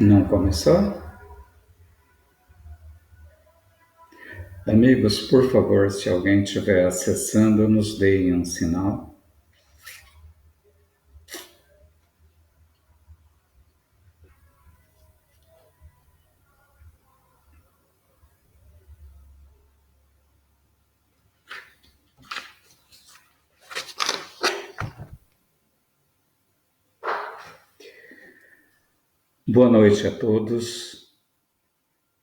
Não começou? Amigos, por favor, se alguém estiver acessando, nos deem um sinal. Boa noite a todos.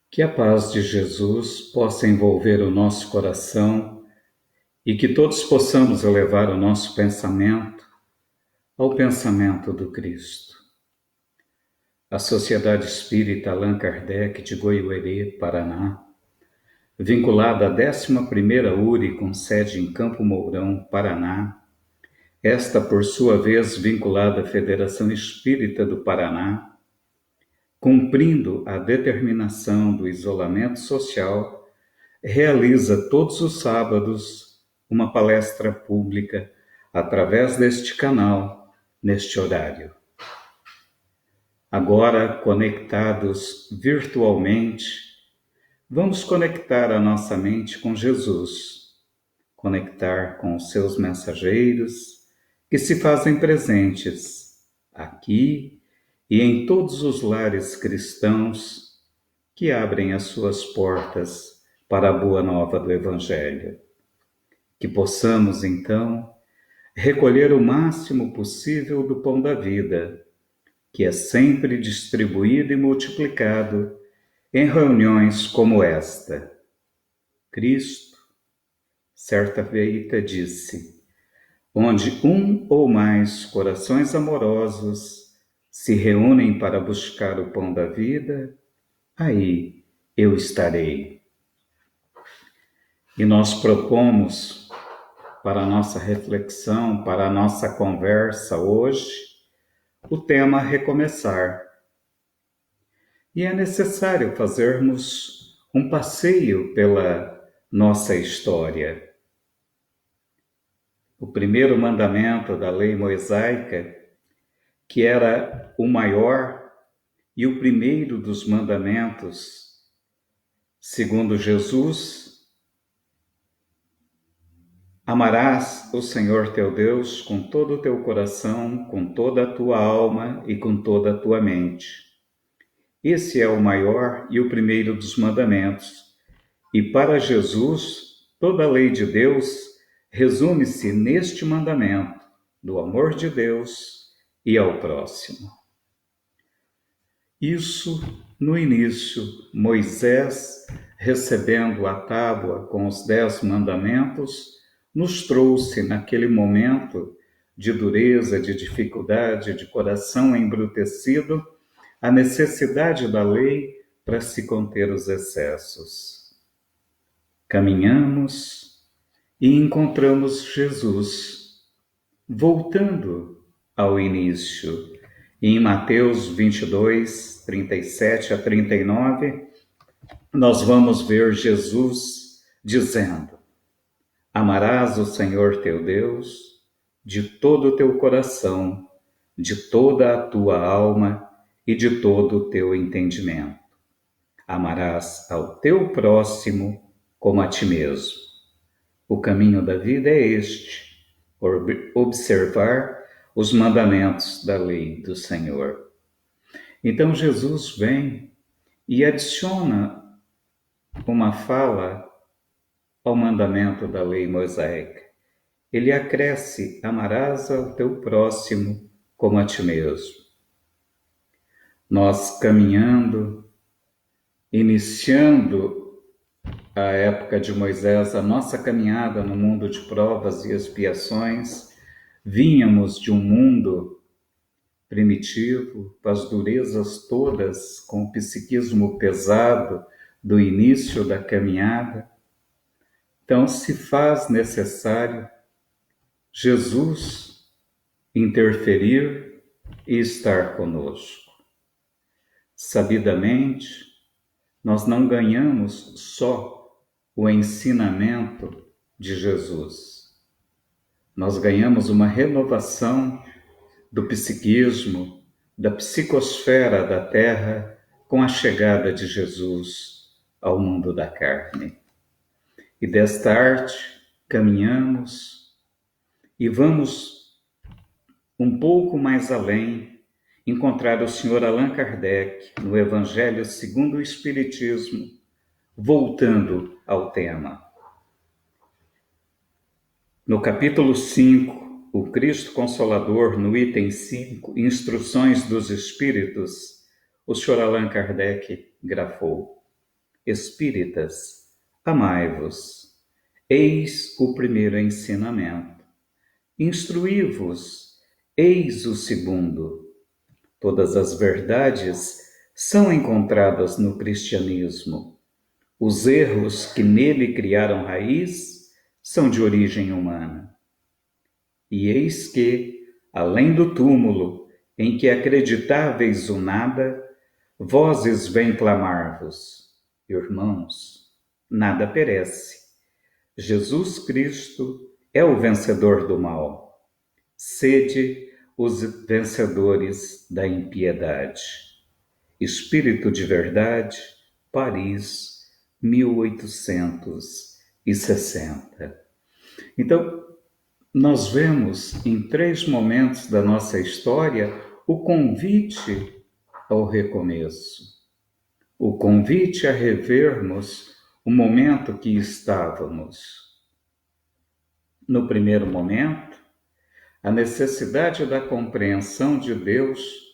Que a paz de Jesus possa envolver o nosso coração e que todos possamos elevar o nosso pensamento ao pensamento do Cristo. A Sociedade Espírita Allan Kardec de Goiuerê, Paraná, vinculada à 11ª URI com sede em Campo Mourão, Paraná, esta, por sua vez, vinculada à Federação Espírita do Paraná, cumprindo a determinação do isolamento social, realiza todos os sábados uma palestra pública através deste canal, neste horário. Agora, conectados virtualmente, vamos conectar a nossa mente com Jesus, conectar com os seus mensageiros que se fazem presentes aqui e em todos os lares cristãos que abrem as suas portas para a boa nova do Evangelho. Que possamos, então, recolher o máximo possível do pão da vida, que é sempre distribuído e multiplicado em reuniões como esta. Cristo, certa feita, disse: onde um ou mais corações amorosos se reúnem para buscar o pão da vida, aí eu estarei. E nós propomos para a nossa reflexão, para a nossa conversa hoje, o tema recomeçar. E é necessário fazermos um passeio pela nossa história. O primeiro mandamento da lei mosaica, que era o maior e o primeiro dos mandamentos, segundo Jesus: amarás o Senhor teu Deus com todo o teu coração, com toda a tua alma e com toda a tua mente. Esse é o maior e o primeiro dos mandamentos. E para Jesus, toda a lei de Deus resume-se neste mandamento do amor de Deus e ao próximo. Isso, no início, Moisés, recebendo a tábua com os 10 mandamentos, nos trouxe naquele momento de dureza, de dificuldade, de coração embrutecido, a necessidade da lei para se conter os excessos. Caminhamos e encontramos Jesus, voltando ao início. Em Mateus 22, 37 a 39, nós vamos ver Jesus dizendo: amarás o Senhor teu Deus de todo o teu coração, de toda a tua alma e de todo o teu entendimento. Amarás ao teu próximo como a ti mesmo. O caminho da vida é este: observar os mandamentos da lei do Senhor. Então Jesus vem e adiciona uma fala ao mandamento da lei mosaica. Ele acresce: amarás ao teu próximo como a ti mesmo. Nós caminhando, iniciando a época de Moisés, a nossa caminhada no mundo de provas e expiações, vínhamos de um mundo primitivo, com as durezas todas, com o psiquismo pesado do início da caminhada. Então se faz necessário Jesus interferir e estar conosco. Sabidamente, nós não ganhamos só o ensinamento de Jesus. Nós ganhamos uma renovação do psiquismo, da psicosfera da Terra com a chegada de Jesus ao mundo da carne. E desta arte caminhamos e vamos um pouco mais além, encontrar o Sr. Allan Kardec no Evangelho segundo o Espiritismo, voltando ao tema. No capítulo 5, o Cristo Consolador, no item 5, Instruções dos Espíritos, o Sr. Allan Kardec grafou: Espíritas, amai-vos, eis o primeiro ensinamento. Instruí-vos, eis o segundo. Todas as verdades são encontradas no cristianismo. Os erros que nele criaram raiz são de origem humana. E eis que, além do túmulo, em que acreditáveis o nada, vozes vêm clamar-vos: irmãos, nada perece. Jesus Cristo é o vencedor do mal. Sede os vencedores da impiedade. Espírito de Verdade, Paris, 1860. Então, nós vemos em 3 momentos da nossa história o convite ao recomeço, o convite a revermos o momento que estávamos. No primeiro momento, a necessidade da compreensão de Deus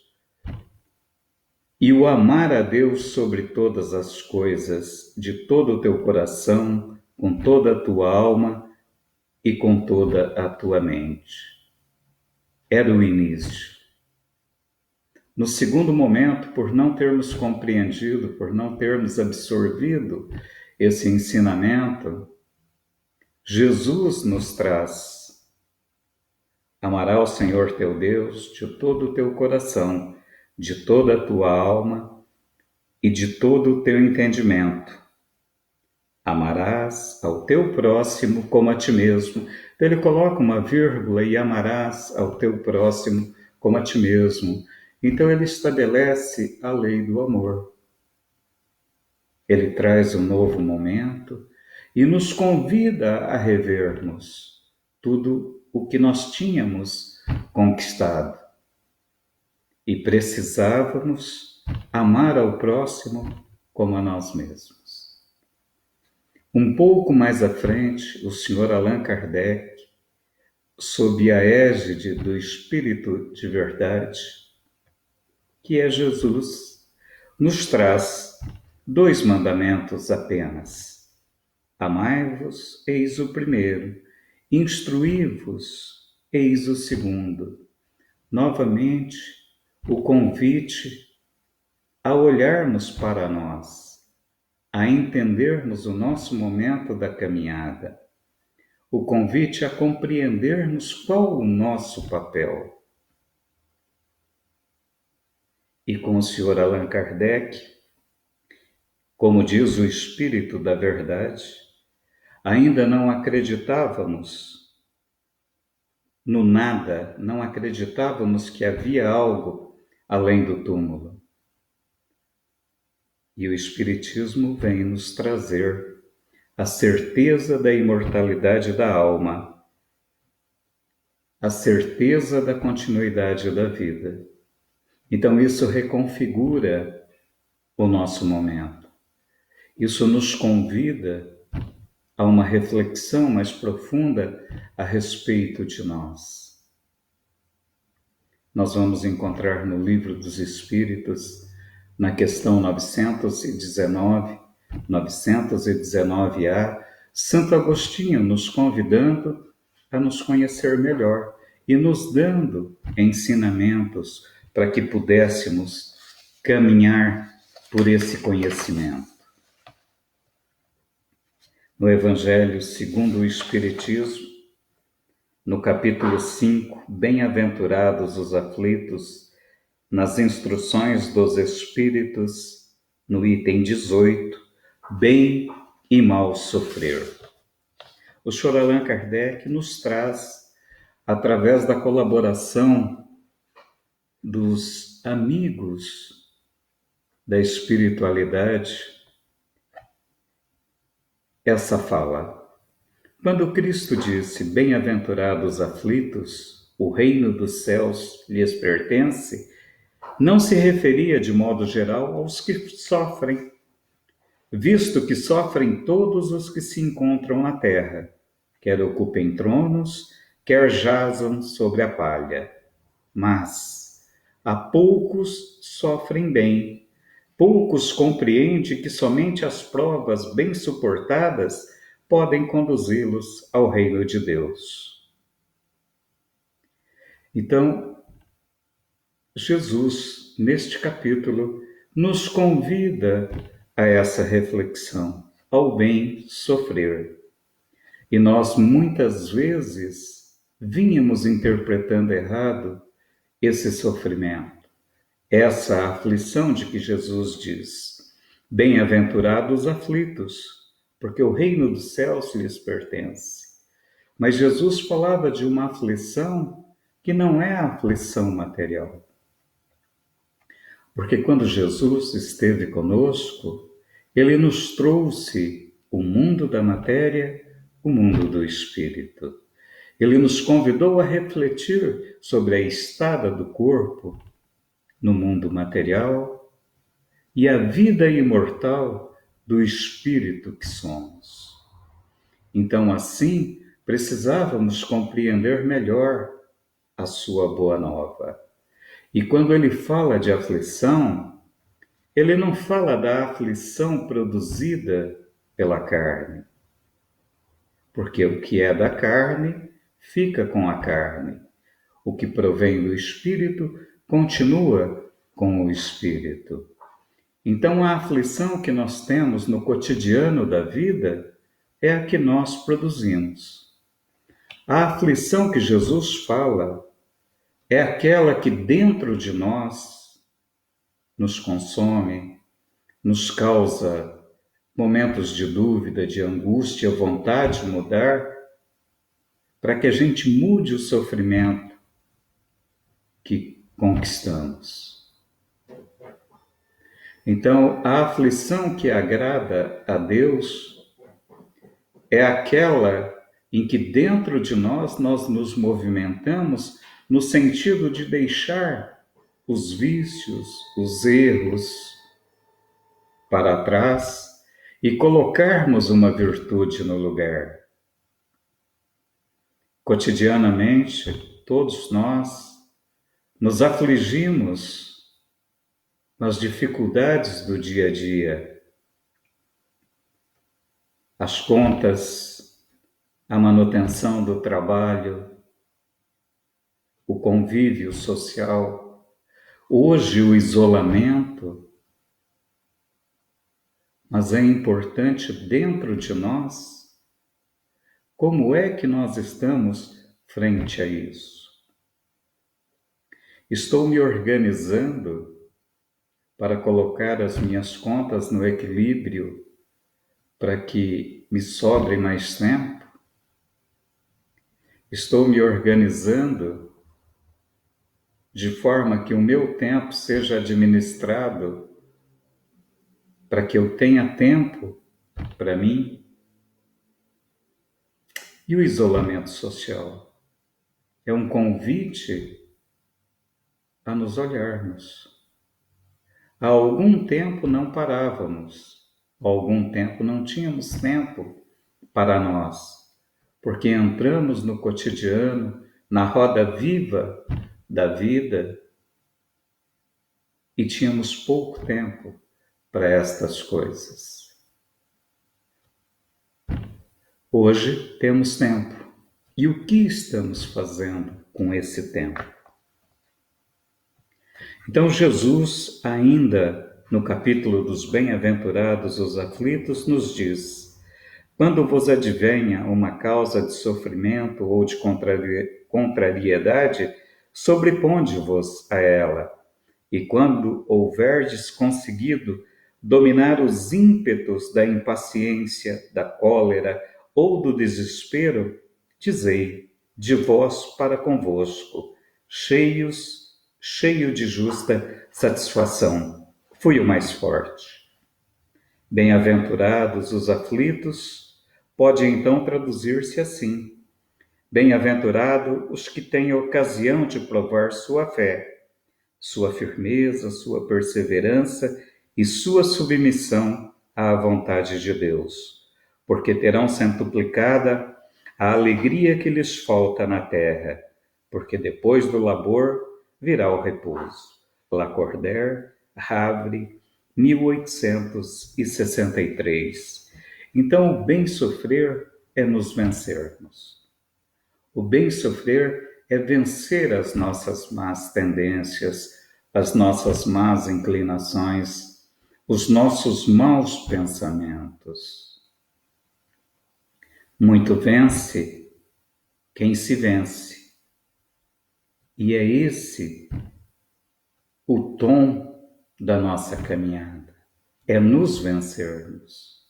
e o amar a Deus sobre todas as coisas, de todo o teu coração, com toda a tua alma e com toda a tua mente. Era o início. No segundo momento, por não termos compreendido, por não termos absorvido esse ensinamento, Jesus nos traz: amarás ao Senhor teu Deus de todo o teu coração, de toda a tua alma e de todo o teu entendimento. Amarás ao teu próximo como a ti mesmo. Ele coloca uma vírgula e amarás ao teu próximo como a ti mesmo. Então ele estabelece a lei do amor. Ele traz um novo momento e nos convida a revermos tudo o que nós tínhamos conquistado. E precisávamos amar ao próximo como a nós mesmos. Um pouco mais à frente, o Sr. Allan Kardec, sob a égide do Espírito de Verdade, que é Jesus, nos traz 2 mandamentos apenas. Amai-vos, eis o primeiro. Instruí-vos, eis o segundo. Novamente, o convite a olharmos para nós, a entendermos o nosso momento da caminhada, o convite a compreendermos qual o nosso papel. E com o Sr. Allan Kardec, como diz o Espírito da Verdade, ainda não acreditávamos no nada, não acreditávamos que havia algo além do túmulo. E o Espiritismo vem nos trazer a certeza da imortalidade da alma, a certeza da continuidade da vida. Então isso reconfigura o nosso momento. Isso nos convida a uma reflexão mais profunda a respeito de nós. Nós vamos encontrar no Livro dos Espíritos, na questão 919A, Santo Agostinho nos convidando a nos conhecer melhor e nos dando ensinamentos para que pudéssemos caminhar por esse conhecimento. No Evangelho segundo o Espiritismo, no capítulo 5, Bem-aventurados os aflitos, nas Instruções dos Espíritos, no item 18, Bem e Mal Sofrer. O Sr. Allan Kardec nos traz, através da colaboração dos amigos da espiritualidade essa fala. Quando Cristo disse: "Bem-aventurados os aflitos, o reino dos céus lhes pertence", não se referia de modo geral aos que sofrem, visto que sofrem todos os que se encontram na terra, quer ocupem tronos, quer jazam sobre a palha. Mas há poucos sofrem bem, poucos compreendem que somente as provas bem suportadas podem conduzi-los ao reino de Deus. Então, Jesus, neste capítulo, nos convida a essa reflexão, ao bem sofrer. E nós, muitas vezes, vínhamos interpretando errado esse sofrimento, essa aflição de que Jesus diz: "Bem-aventurados os aflitos, porque o reino dos céus lhes pertence". Mas Jesus falava de uma aflição que não é a aflição material. Porque quando Jesus esteve conosco, ele nos trouxe o mundo da matéria, o mundo do espírito. Ele nos convidou a refletir sobre a estada do corpo no mundo material e a vida imortal do espírito que somos. Então, assim, precisávamos compreender melhor a sua boa nova. E quando ele fala de aflição, ele não fala da aflição produzida pela carne, porque o que é da carne fica com a carne. O que provém do espírito continua com o espírito. Então, a aflição que nós temos no cotidiano da vida é a que nós produzimos. A aflição que Jesus fala é aquela que dentro de nós nos consome, nos causa momentos de dúvida, de angústia, vontade de mudar, para que a gente mude o sofrimento que conquistamos. Então, a aflição que agrada a Deus é aquela em que dentro de nós nos movimentamos no sentido de deixar os vícios, os erros para trás e colocarmos uma virtude no lugar. Cotidianamente, todos nós nos afligimos nas dificuldades do dia a dia. As contas, a manutenção do trabalho, o convívio social, hoje o isolamento. Mas é importante dentro de nós, como é que nós estamos frente a isso? Estou me organizando para colocar as minhas contas no equilíbrio para que me sobre mais tempo? Estou me organizando de forma que o meu tempo seja administrado para que eu tenha tempo para mim? E o isolamento social é um convite a nos olharmos. Há algum tempo não parávamos, há algum tempo não tínhamos tempo para nós, porque entramos no cotidiano, na roda viva da vida e tínhamos pouco tempo para estas coisas. Hoje temos tempo. E o que estamos fazendo com esse tempo? Então, Jesus, ainda no capítulo dos bem-aventurados os aflitos, nos diz: quando vos advenha uma causa de sofrimento ou de contrariedade, sobreponde-vos a ela. E quando houverdes conseguido dominar os ímpetos da impaciência, da cólera ou do desespero, dizei: de vós para convosco, cheios cheio de justa satisfação. Fui o mais forte. Bem-aventurados os aflitos, pode então traduzir-se assim: bem-aventurado os que têm ocasião de provar sua fé, sua firmeza, sua perseverança e sua submissão à vontade de Deus, porque terão centuplicada a alegria que lhes falta na terra, porque depois do labor virá o repouso. Lacordaire, Havre, 1863. Então, o bem sofrer é nos vencermos. O bem sofrer é vencer as nossas más tendências, as nossas más inclinações, os nossos maus pensamentos. Muito vence quem se vence. E é esse o tom da nossa caminhada. É nos vencermos.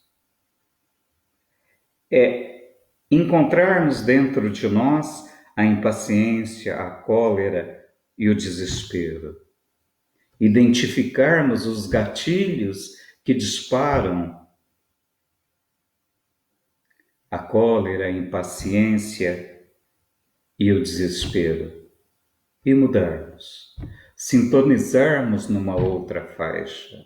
É encontrarmos dentro de nós a impaciência, a cólera e o desespero. Identificarmos os gatilhos que disparam a cólera, a impaciência e o desespero. E mudarmos, sintonizarmos numa outra faixa.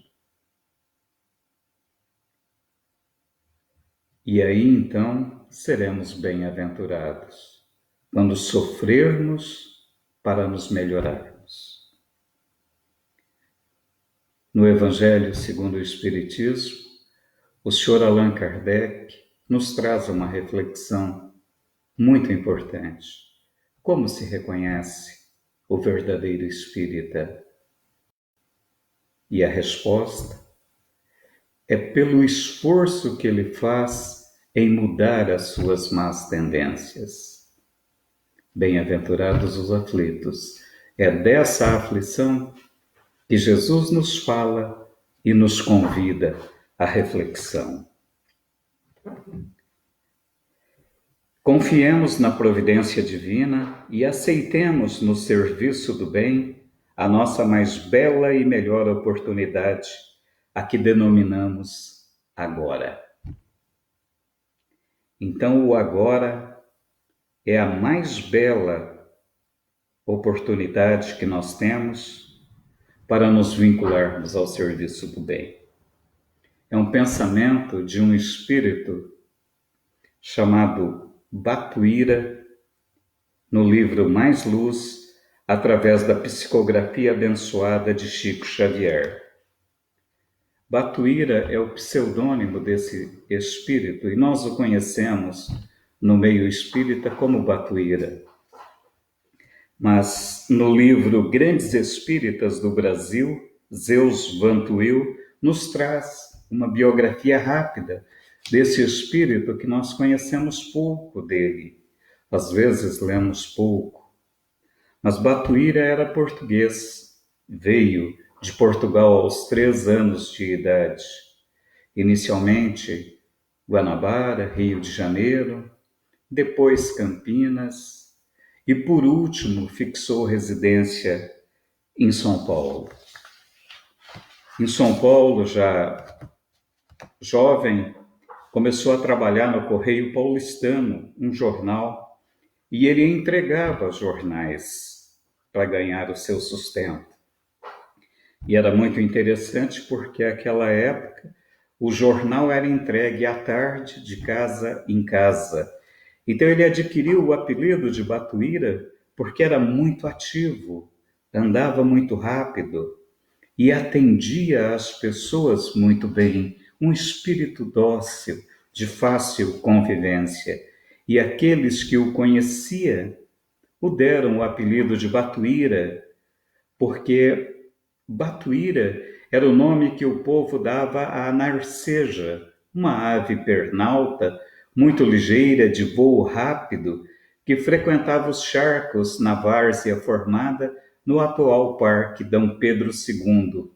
E aí então seremos bem-aventurados, quando sofrermos para nos melhorarmos. No Evangelho segundo o Espiritismo, o Sr. Allan Kardec nos traz uma reflexão muito importante. Como se reconhece o verdadeiro espírita? E a resposta é pelo esforço que ele faz em mudar as suas más tendências. Bem-aventurados os aflitos. É dessa aflição que Jesus nos fala e nos convida à reflexão. Confiemos na providência divina e aceitemos no serviço do bem a nossa mais bela e melhor oportunidade, a que denominamos agora. Então, o agora é a mais bela oportunidade que nós temos para nos vincularmos ao serviço do bem. É um pensamento de um espírito chamado Batuíra, no livro Mais Luz, através da psicografia abençoada de Chico Xavier. Batuíra é o pseudônimo desse espírito e nós o conhecemos no meio espírita como Batuíra. Mas no livro Grandes Espíritas do Brasil, Zeus Van Tuyl nos traz uma biografia rápida desse espírito que nós conhecemos pouco dele. Às vezes lemos pouco. Mas Batuíra era português, veio de Portugal aos 3 anos de idade. Inicialmente Guanabara, Rio de Janeiro, depois Campinas e por último fixou residência em São Paulo. Em São Paulo, já jovem, começou a trabalhar no Correio Paulistano, um jornal, e ele entregava jornais para ganhar o seu sustento. E era muito interessante porque naquela época o jornal era entregue à tarde, de casa em casa. Então ele adquiriu o apelido de Batuíra porque era muito ativo, andava muito rápido e atendia as pessoas muito bem, um espírito dócil, de fácil convivência. E aqueles que o conheciam o deram o apelido de Batuíra, porque Batuíra era o nome que o povo dava à narceja, uma ave pernalta, muito ligeira, de voo rápido, que frequentava os charcos na várzea formada no atual Parque D. Pedro II,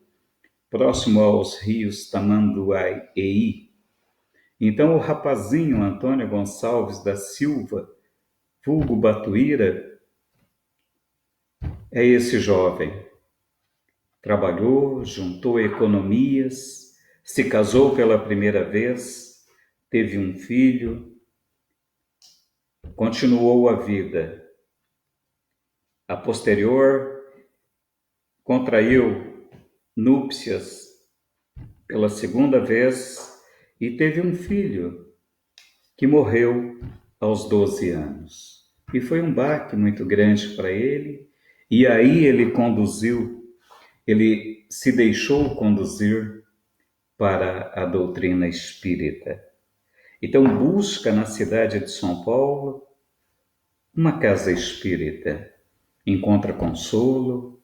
próximo aos rios Tamanduá e I. Então o rapazinho Antônio Gonçalves da Silva, vulgo Batuíra, é esse jovem. Trabalhou, juntou economias, se casou pela primeira vez, teve um filho, continuou a vida. A posterior, contraiu núpcias pela segunda vez e teve um filho que morreu aos 12 anos. E foi um baque muito grande para ele, e aí ele se deixou conduzir para a doutrina espírita. Então busca na cidade de São Paulo uma casa espírita, encontra consolo,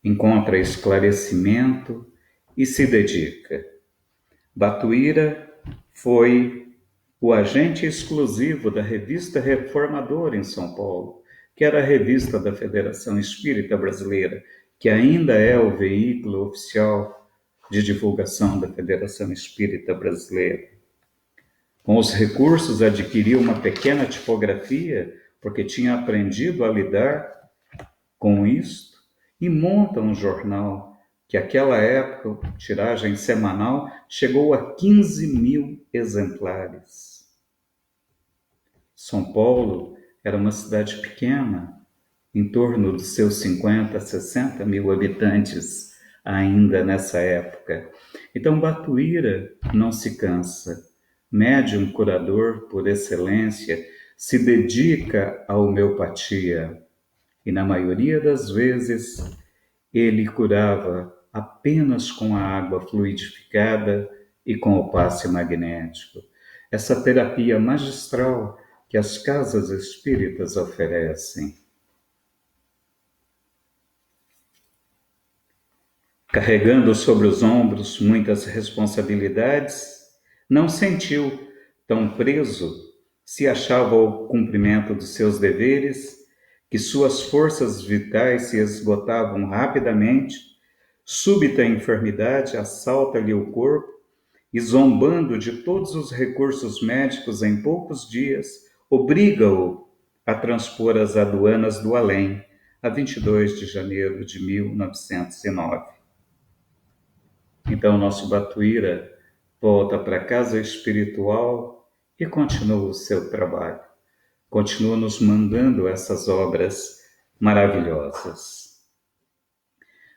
encontra esclarecimento e se dedica. Batuíra foi o agente exclusivo da Revista Reformadora em São Paulo, que era a revista da Federação Espírita Brasileira, que ainda é o veículo oficial de divulgação da Federação Espírita Brasileira. Com os recursos adquiriu uma pequena tipografia, porque tinha aprendido a lidar com isto, e monta um jornal que naquela época, tiragem semanal, chegou a 15.000 exemplares. São Paulo era uma cidade pequena, em torno dos seus 50, 60 mil habitantes ainda nessa época. Então Batuíra não se cansa. Médium curador por excelência, se dedica à homeopatia. E na maioria das vezes ele curava apenas com a água fluidificada e com o passe magnético. Essa terapia magistral que as casas espíritas oferecem. Carregando sobre os ombros muitas responsabilidades, não sentiu tão preso, se achava ao cumprimento dos seus deveres, que suas forças vitais se esgotavam rapidamente, súbita enfermidade assalta-lhe o corpo e, zombando de todos os recursos médicos em poucos dias, obriga-o a transpor as aduanas do além, a 22 de janeiro de 1909. Então, nosso Batuíra volta para a casa espiritual e continua o seu trabalho. Continua nos mandando essas obras maravilhosas.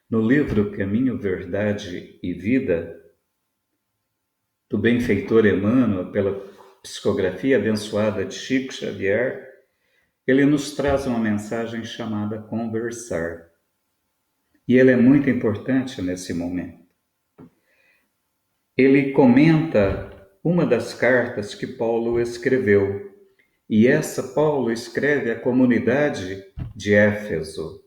No livro Caminho, Verdade e Vida, do benfeitor Emmanuel, pela psicografia abençoada de Chico Xavier, ele nos traz uma mensagem chamada Conversar. E ela é muito importante nesse momento. Ele comenta uma das cartas que Paulo escreveu, e essa Paulo escreve à comunidade de Éfeso.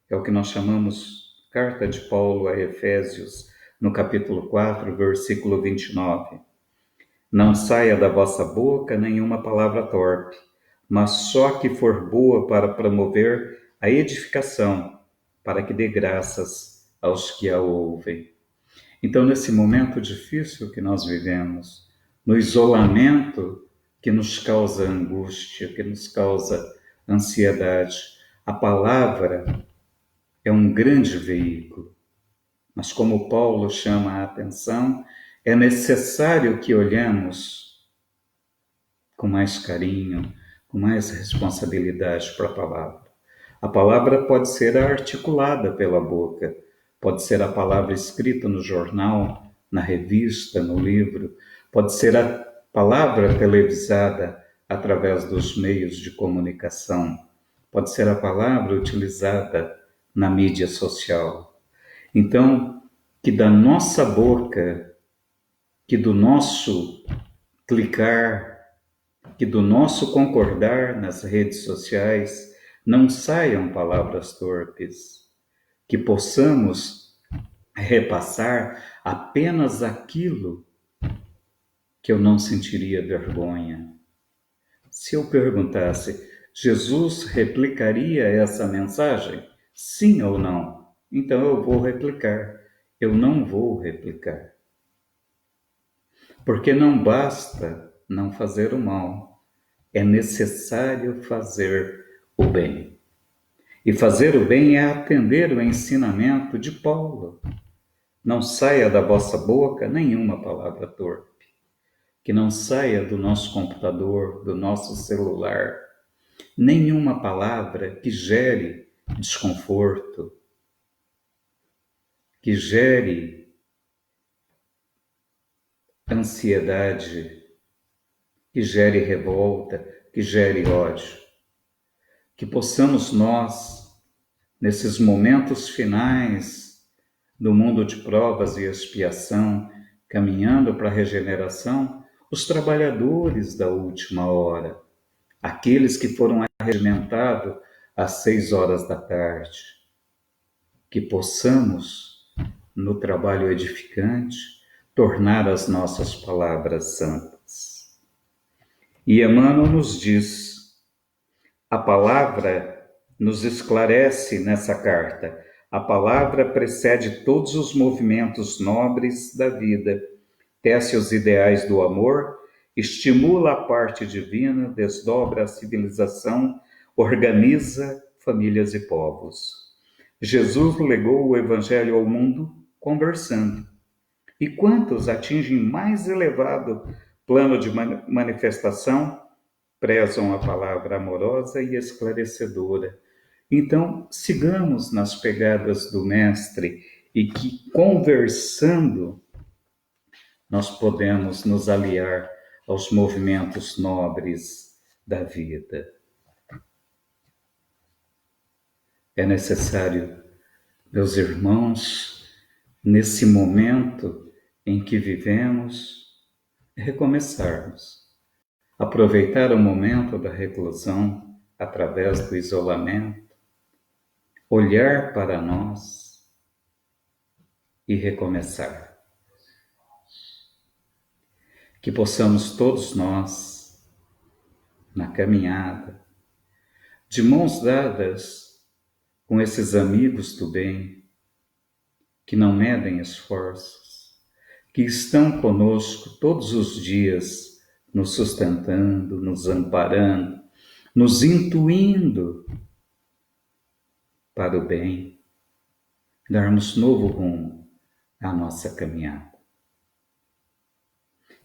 É o que nós chamamos Carta de Paulo a Efésios, no capítulo 4, versículo 29. Não saia da vossa boca nenhuma palavra torpe, mas só que for boa para promover a edificação, para que dê graças aos que a ouvem. Então, nesse momento difícil que nós vivemos, no isolamento que nos causa angústia, que nos causa ansiedade, a palavra é um grande veículo. Mas como Paulo chama a atenção, é necessário que olhemos com mais carinho, com mais responsabilidade para a palavra. A palavra pode ser articulada pela boca, pode ser a palavra escrita no jornal, na revista, no livro, pode ser a palavra televisada através dos meios de comunicação, pode ser a palavra utilizada na mídia social. Então, que da nossa boca, que do nosso clicar, que do nosso concordar nas redes sociais, não saiam palavras torpes, que possamos repassar apenas aquilo que eu não sentiria vergonha. Se eu perguntasse, Jesus replicaria essa mensagem? Sim ou não? Então eu vou replicar. Eu não vou replicar. Porque não basta não fazer o mal, é necessário fazer o bem. E fazer o bem é atender o ensinamento de Paulo. Não saia da vossa boca nenhuma palavra torpe, que não saia do nosso computador, do nosso celular, nenhuma palavra que gere desconforto, que gere ansiedade, que gere revolta, que gere ódio. Que possamos nós, nesses momentos finais do mundo de provas e expiação, caminhando para a regeneração, os trabalhadores da última hora, aqueles que foram arregimentados às 6 horas da tarde, que possamos, no trabalho edificante, tornar as nossas palavras santas. E Emmanuel nos diz, a palavra nos esclarece nessa carta, a palavra precede todos os movimentos nobres da vida, tece os ideais do amor, estimula a parte divina, desdobra a civilização, organiza famílias e povos. Jesus legou o Evangelho ao mundo conversando. E quantos atingem mais elevado plano de manifestação prezam a palavra amorosa e esclarecedora. Então, sigamos nas pegadas do Mestre e que, conversando, nós podemos nos aliar aos movimentos nobres da vida. É necessário, meus irmãos, nesse momento em que vivemos, recomeçarmos. Aproveitar o momento da reclusão através do isolamento, olhar para nós e recomeçar. Que possamos todos nós, na caminhada, de mãos dadas com esses amigos do bem, que não medem esforços, que estão conosco todos os dias, nos sustentando, nos amparando, nos intuindo para o bem, darmos novo rumo à nossa caminhada.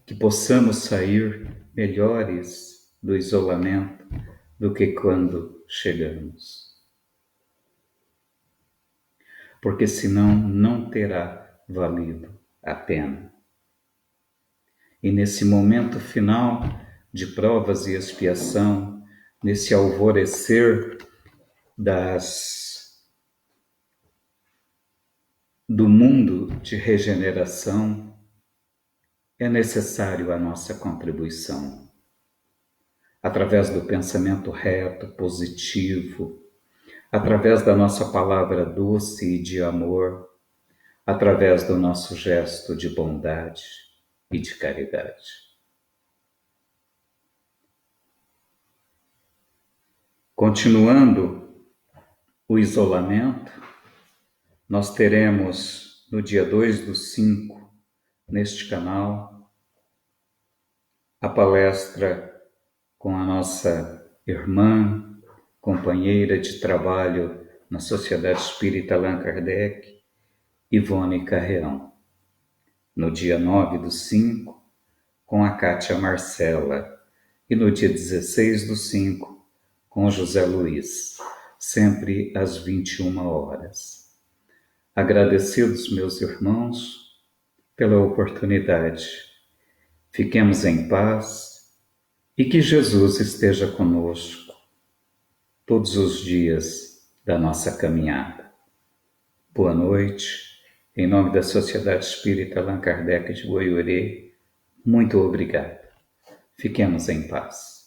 Que possamos sair melhores do isolamento do que quando chegamos. Porque senão não terá valido a pena. E nesse momento final de provas e expiação, nesse alvorecer do mundo de regeneração, é necessário a nossa contribuição. Através do pensamento reto, positivo, através da nossa palavra doce e de amor, através do nosso gesto de bondade e de caridade. Continuando o isolamento, nós teremos no dia 2/5, neste canal, a palestra com a nossa irmã, companheira de trabalho na Sociedade Espírita Allan Kardec, Ivone Carreão. No dia 9/5, com a Cátia Marcela. E no dia 16/5, com José Luiz, sempre às 21 horas. Agradecidos, meus irmãos, pela oportunidade. Fiquemos em paz e que Jesus esteja conosco todos os dias da nossa caminhada. Boa noite. Em nome da Sociedade Espírita Allan Kardec de Goiorê, muito obrigado. Fiquemos em paz.